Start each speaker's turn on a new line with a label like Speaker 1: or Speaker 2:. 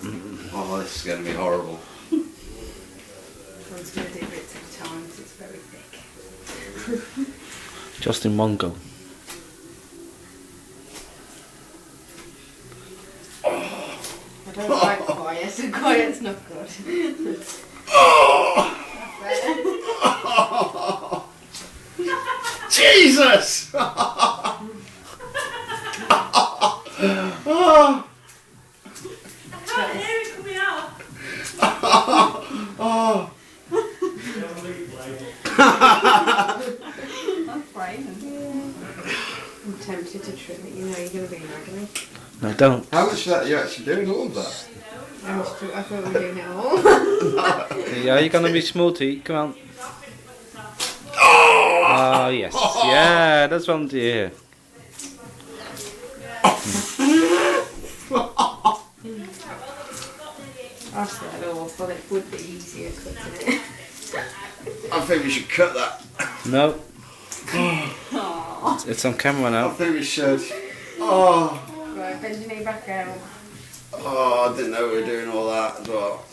Speaker 1: Oh, this is going to be horrible.
Speaker 2: One's going to do bits at a time because it's very thick.
Speaker 3: Just in one go.
Speaker 2: I don't like quiet, so quiet's not good.
Speaker 1: Jesus!
Speaker 4: can't hear it coming out.
Speaker 2: I'm frightened. I'm tempted to trim it, you know, you're going to be in agony.
Speaker 3: No, don't.
Speaker 1: How much of that are you actually doing? All of that?
Speaker 2: I thought we were doing it all.
Speaker 3: Yeah, you're gonna be smoothie. Come on. Oh, yes. Yeah, that's what I'm to hear.
Speaker 2: I said awful, it would be easier cutting it.
Speaker 1: I think we should cut that.
Speaker 3: No,
Speaker 2: Aww.
Speaker 3: it's on camera
Speaker 1: I
Speaker 3: now.
Speaker 1: think we should. Oh,
Speaker 2: Right, bend your knee back out.
Speaker 1: oh, I didn't know we were doing all that as well.